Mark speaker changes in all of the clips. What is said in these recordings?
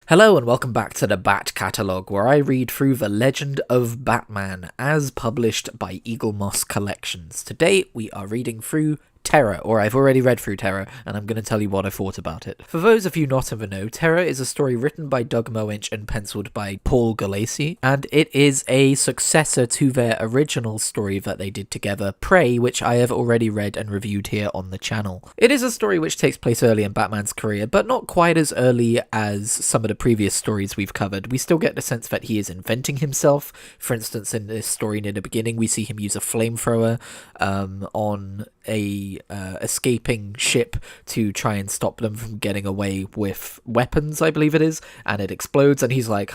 Speaker 1: Hello and welcome back to the Bat Catalogue, where I read through The Legend of Batman, as published by Eagle Moss Collections. Today we are reading through Terror, or I've already read through Terror, and I'm going to tell you what I thought about it. For those of you not in the know, Terror is a story written by Doug Moench and penciled by Paul Gulacy, and it is a successor to their original story that they did together, Prey, which I have already read and reviewed here on the channel. It is a story which takes place early in Batman's career, but not quite as early as some of the previous stories we've covered. We still get the sense that he is inventing himself. For instance, in this story near the beginning, we see him use a flamethrower on a escaping ship to try and stop them from getting away with weapons, I believe it is, and it explodes, and he's like,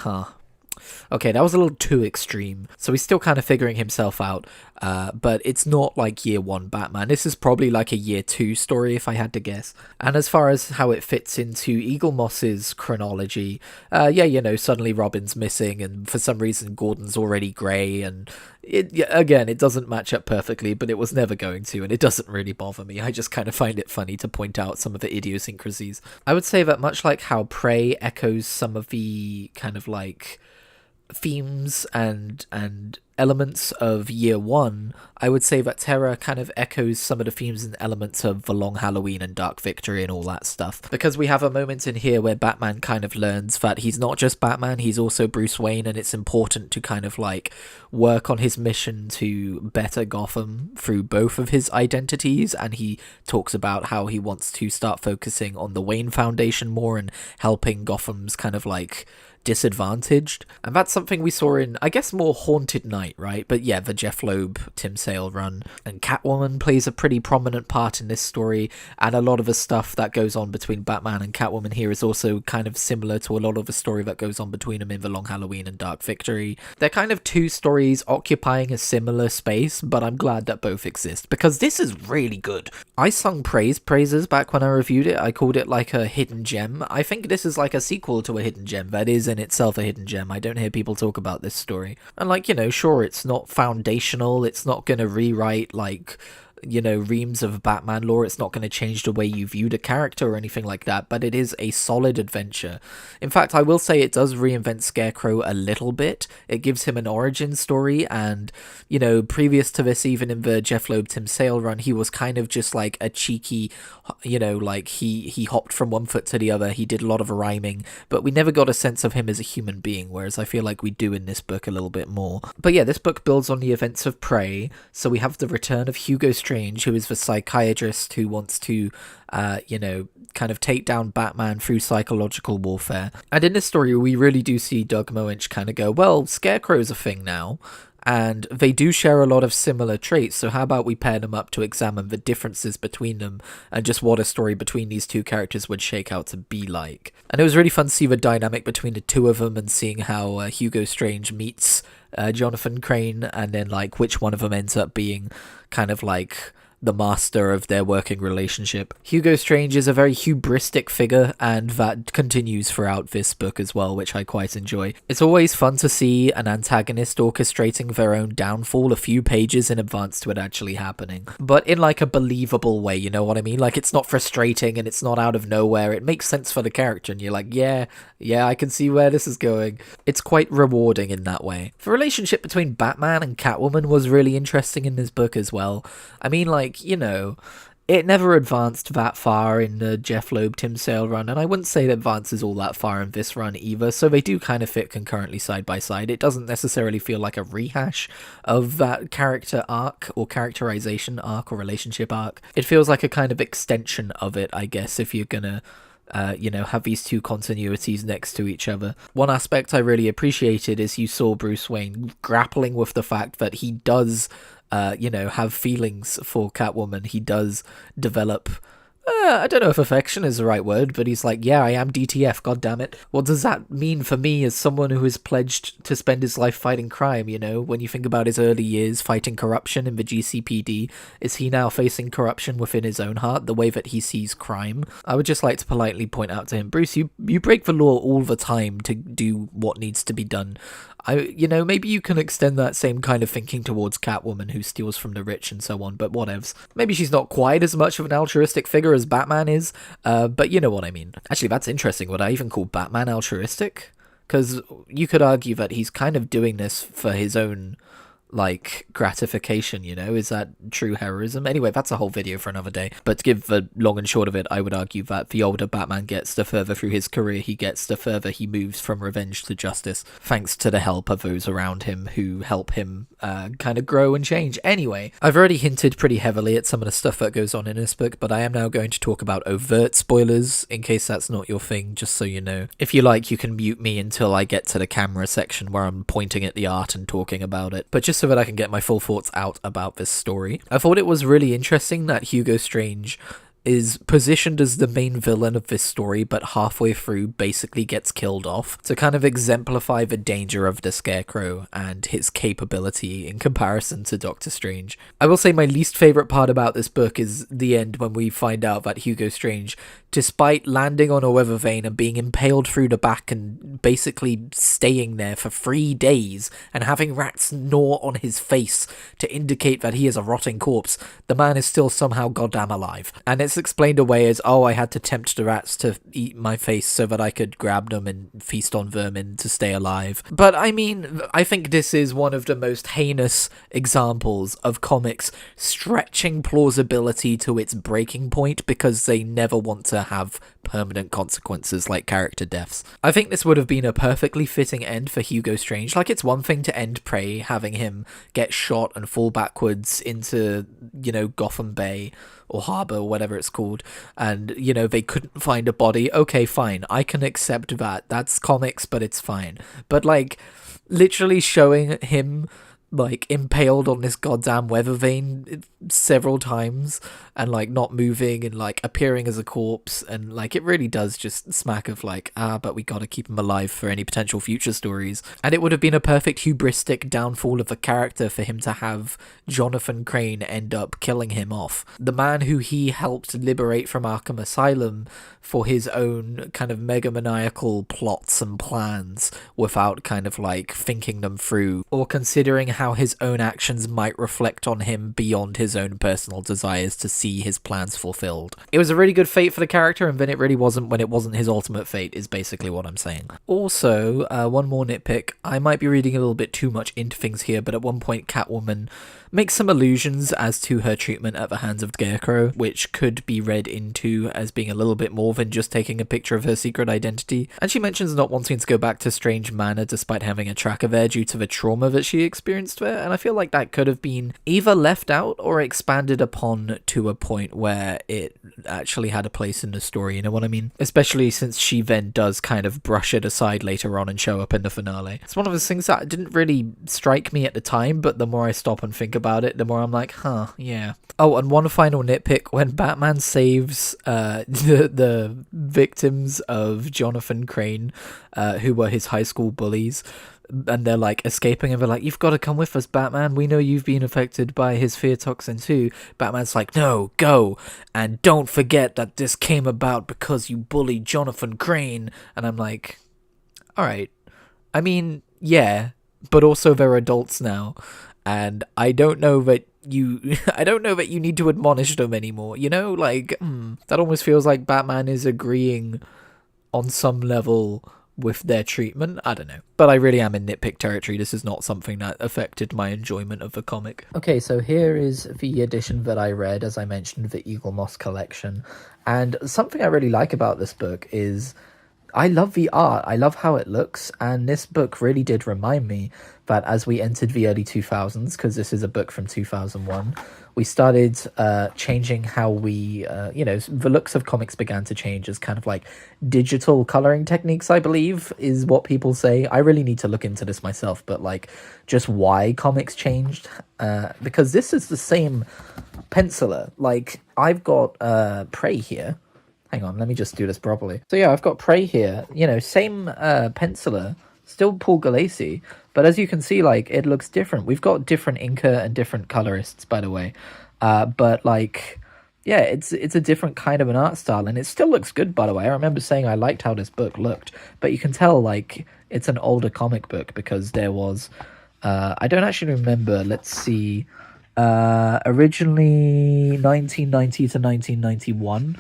Speaker 1: okay, that was a little too extreme. So he's still kind of figuring himself out, but it's not like year one Batman. This is probably like a year two story, if I had to guess. And as far as how it fits into Eagle Moss's chronology, suddenly Robin's missing, and for some reason Gordon's already grey, and it doesn't match up perfectly, but it was never going to, and it doesn't really bother me. I just kind of find it funny to point out some of the idiosyncrasies. I would say that much like how Prey echoes some of the kind of like themes and elements of year one, I would say that Terror kind of echoes some of the themes and elements of The Long Halloween and Dark Victory and all that stuff. Because we have a moment in here where Batman kind of learns that he's not just Batman, he's also Bruce Wayne, and it's important to kind of like work on his mission to better Gotham through both of his identities, and he talks about how he wants to start focusing on the Wayne Foundation more and helping Gotham's kind of like disadvantaged. And that's something we saw in, I guess, more Haunted Knight, right? But yeah, the Jeff Loeb, Tim Sale run. And Catwoman plays a pretty prominent part in this story, and a lot of the stuff that goes on between Batman and Catwoman here is also kind of similar to a lot of the story that goes on between them in The Long Halloween and Dark Victory. They're kind of two stories occupying a similar space, but I'm glad that both exist, because this is really good. I sung praises back when I reviewed it. I called it like a hidden gem. I think this is like a sequel to a hidden gem that is in itself a hidden gem. I don't hear people talk about this story. And like, sure, it's not foundational, it's not gonna rewrite like reams of Batman lore, it's not going to change the way you view the character or anything like that, but it is a solid adventure. In fact, I will say it does reinvent Scarecrow a little bit. It gives him an origin story, and previous to this, even in the Jeff Loeb Tim Sale run, he was kind of just like a cheeky, like he hopped from one foot to the other, he did a lot of rhyming, but we never got a sense of him as a human being, whereas I feel like we do in this book a little bit more. But yeah, this book builds on the events of Prey, so we have the return of Hugo Strange, who is the psychiatrist who wants to, kind of take down Batman through psychological warfare. And in this story, we really do see Doug Moench kind of go, well, Scarecrow's a thing now, and they do share a lot of similar traits, so how about we pair them up to examine the differences between them and just what a story between these two characters would shake out to be like. And it was really fun to see the dynamic between the two of them and seeing how Hugo Strange meets Jonathan Crane, and then like which one of them ends up being kind of like the master of their working relationship. Hugo Strange is a very hubristic figure, and that continues throughout this book as well, which I quite enjoy. It's always fun to see an antagonist orchestrating their own downfall a few pages in advance to it actually happening, but in like a believable way, you know what I mean? Like, it's not frustrating and it's not out of nowhere. It makes sense for the character, and you're like, yeah, I can see where this is going. It's quite rewarding in that way. The relationship between Batman and Catwoman was really interesting in this book as well. I mean, like, it never advanced that far in the Jeff Loeb Tim Sale run, and I wouldn't say it advances all that far in this run either, so they do kind of fit concurrently side by side. It doesn't necessarily feel like a rehash of that character arc or characterization arc or relationship arc. It feels like a kind of extension of it, I guess, if you're gonna have these two continuities next to each other. One aspect I really appreciated is you saw Bruce Wayne grappling with the fact that he does have feelings for Catwoman. He does develop, I don't know if affection is the right word, but he's like, yeah, I am DTF, god damn it. What does that mean for me as someone who is pledged to spend his life fighting crime, when you think about his early years fighting corruption in the GCPD, is he now facing corruption within his own heart, the way that he sees crime? I would just like to politely point out to him, Bruce, you break the law all the time to do what needs to be done. Maybe you can extend that same kind of thinking towards Catwoman, who steals from the rich and so on, but whatevs. Maybe she's not quite as much of an altruistic figure clear as Batman is, but you know what I mean. Actually, that's interesting. Would I even call Batman altruistic? Because you could argue that he's kind of doing this for his own, like, gratification, you know? Is that true heroism? Anyway, that's a whole video for another day. But to give the long and short of it, I would argue that the older Batman gets, the further through his career he gets, the further he moves from revenge to justice, thanks to the help of those around him who help him kind of grow and change. Anyway, I've already hinted pretty heavily at some of the stuff that goes on in this book, but I am now going to talk about overt spoilers, in case that's not your thing, just so you know. If you like, you can mute me until I get to the camera section where I'm pointing at the art and talking about it. But just so that I can get my full thoughts out about this story, I thought it was really interesting that Hugo Strange is positioned as the main villain of this story, but halfway through basically gets killed off, to kind of exemplify the danger of the Scarecrow and his capability in comparison to Doctor Strange. I will say my least favourite part about this book is the end, when we find out that Hugo Strange, despite landing on a weather vane and being impaled through the back and basically staying there for 3 days and having rats gnaw on his face to indicate that he is a rotting corpse, the man is still somehow goddamn alive. And it's explained away as, oh, I had to tempt the rats to eat my face so that I could grab them and feast on vermin to stay alive. But I mean, I think this is one of the most heinous examples of comics stretching plausibility to its breaking point because they never want to have permanent consequences like character deaths. I think this would have been a perfectly fitting end for Hugo Strange. Like, it's one thing to end Prey, having him get shot and fall backwards into, you know, Gotham Bay or Harbour or whatever it's called, and, you know, they couldn't find a body. Okay, fine, I can accept that. That's comics, but it's fine. But, like, literally showing him, like, impaled on this goddamn weather vane several times and, like, not moving and, like, appearing as a corpse, and, like, it really does just smack of, like, but we gotta keep him alive for any potential future stories. And it would have been a perfect hubristic downfall of the character for him to have Jonathan Crane end up killing him off. The man who he helped liberate from Arkham Asylum for his own kind of megamaniacal plots and plans without kind of, like, thinking them through or considering how his own actions might reflect on him beyond his own personal desires to see his plans fulfilled. It was a really good fate for the character, and then it really wasn't when it wasn't his ultimate fate, is basically what I'm saying. Also, one more nitpick, I might be reading a little bit too much into things here, but at one point Catwoman makes some allusions as to her treatment at the hands of Scarecrow, which could be read into as being a little bit more than just taking a picture of her secret identity. And she mentions not wanting to go back to Strange Manor despite having a tracker there due to the trauma that she experienced there, and I feel like that could have been either left out or expanded upon to a point where it actually had a place in the story, you know what I mean? Especially since she then does kind of brush it aside later on and show up in the finale. It's one of those things that didn't really strike me at the time, but the more I stop and think about it, the more I'm like, huh, yeah. Oh, and one final nitpick, when Batman saves the victims of Jonathan Crane, who were his high school bullies, and they're like escaping, and they're like, you've got to come with us, Batman, we know you've been affected by his fear toxin too. Batman's like, no, go, and don't forget that this came about because you bullied Jonathan Crane. And I'm like, alright, I mean, yeah, but also they're adults now, and I don't know that you need to admonish them anymore, you know? Like, that almost feels like Batman is agreeing on some level with their treatment. I don't know. But I really am in nitpick territory. This is not something that affected my enjoyment of the comic. Okay, so here is the edition that I read, as I mentioned, the Eagle Moss collection. And something I really like about this book is I love the art. I love how it looks. And this book really did remind me that as we entered the early 2000s, because this is a book from 2001, we started changing how we, the looks of comics began to change as kind of like digital coloring techniques, I believe, is what people say. I really need to look into this myself, but like just why comics changed. Because this is the same penciler. Like, I've got Prey here. Hang on, let me just do this properly. So yeah, I've got Prey here, same penciler, still Paul Galassi, but as you can see, like, it looks different. We've got different inker and different colorists, by the way. But like, yeah, it's a different kind of an art style, and it still looks good, by the way. I remember saying I liked how this book looked, but you can tell, like, it's an older comic book because there was, I don't actually remember, let's see, Originally 1990 to 1991.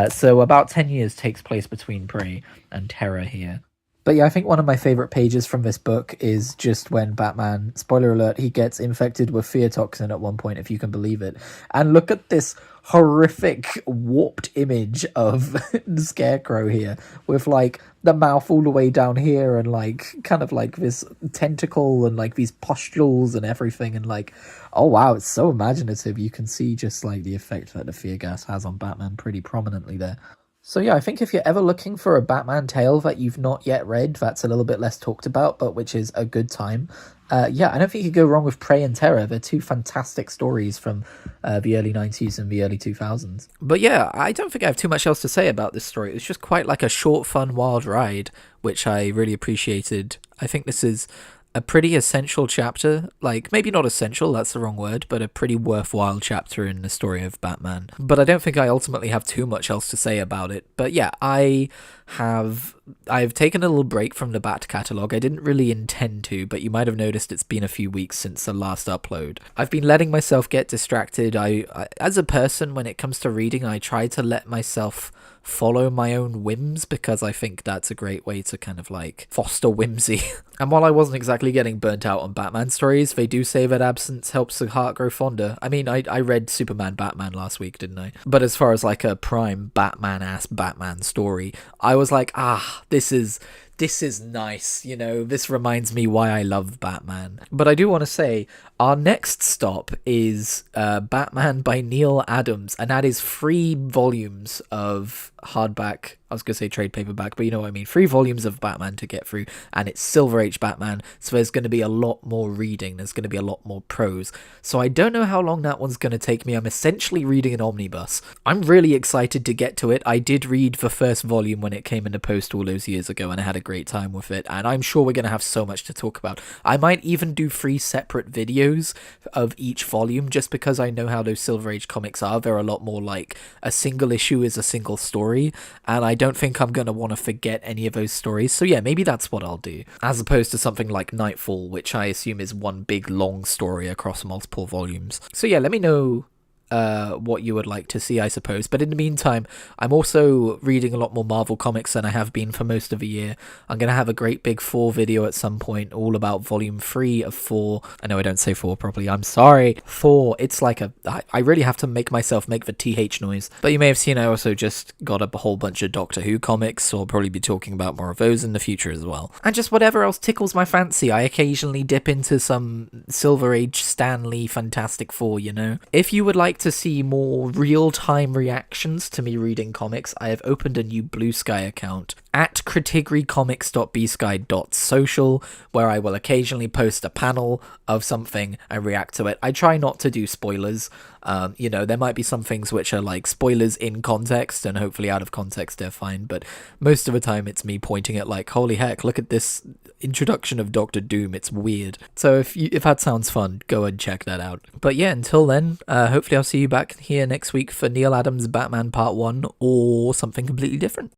Speaker 1: So about 10 years takes place between Prey and Terror here. But yeah, I think one of my favorite pages from this book is just when Batman, spoiler alert, he gets infected with fear toxin at one point, if you can believe it. And look at this horrific warped image of the Scarecrow here with like the mouth all the way down here and like kind of like this tentacle and like these pustules and everything, and like, oh wow, it's so imaginative. You can see just like the effect that the fear gas has on Batman pretty prominently there. So yeah, I think if you're ever looking for a Batman tale that you've not yet read, that's a little bit less talked about, but which is a good time, yeah, I don't think you could go wrong with Prey and Terror. They're two fantastic stories from the early 90s and the early 2000s. But yeah, I don't think I have too much else to say about this story. It's just quite like a short, fun, wild ride, which I really appreciated. I think this is a pretty essential chapter, like maybe not essential, that's the wrong word, but a pretty worthwhile chapter in the story of Batman. But I don't think I ultimately have too much else to say about it. But yeah, I've taken a little break from the Bat catalogue. I didn't really intend to, but you might have noticed it's been a few weeks since the last upload. I've been letting myself get distracted. I as a person, when it comes to reading, I try to let myself follow my own whims, because I think that's a great way to kind of like foster whimsy. And while I wasn't exactly getting burnt out on Batman stories, they do say that absence helps the heart grow fonder. I mean, I read Superman Batman last week, didn't I? But as far as like a prime Batman-ass Batman story, I was like, this is nice, you know, this reminds me why I love Batman. But I do want to say, our next stop is Batman by Neil Adams, and that is 3 volumes of hardback. I was going to say trade paperback, but you know what I mean. 3 volumes of Batman to get through, and it's Silver Age Batman, so there's going to be a lot more reading, there's going to be a lot more prose. So I don't know how long that one's going to take me. I'm essentially reading an omnibus. I'm really excited to get to it. I did read the first volume when it came in the post all those years ago, and I had a great time with it, and I'm sure we're going to have so much to talk about. I might even do 3 separate videos of each volume, just because I know how those Silver Age comics are. They're a lot more like a single issue is a single story, and I don't think I'm going to want to forget any of those stories. So yeah, maybe that's what I'll do, as opposed to something like Nightfall, which I assume is one big long story across multiple volumes. So yeah, let me know what you would like to see, I suppose. But in the meantime, I'm also reading a lot more Marvel comics than I have been for most of the year. I'm going to have a great big 4 video at some point, all about volume 3 of 4. I know I don't say 4 properly, I'm sorry. 4, it's like I really have to make myself make the TH noise. But you may have seen I also just got a whole bunch of Doctor Who comics, so I'll probably be talking about more of those in the future as well. And just whatever else tickles my fancy. I occasionally dip into some Silver Age Stan Lee Fantastic Four, you know. If you would like to see more real-time reactions to me reading comics, I have opened a new Blue Sky account at criticrycomics.bsky.social, where I will occasionally post a panel of something and react to it. I try not to do spoilers. You know, there might be some things which are like spoilers in context, and hopefully out of context they're fine, but most of the time it's me pointing at like, holy heck, look at this introduction of Doctor Doom, it's weird. So if that sounds fun, go and check that out. But yeah, until then, hopefully I'll see you back here next week for Neil Adams' Batman Part 1, or something completely different.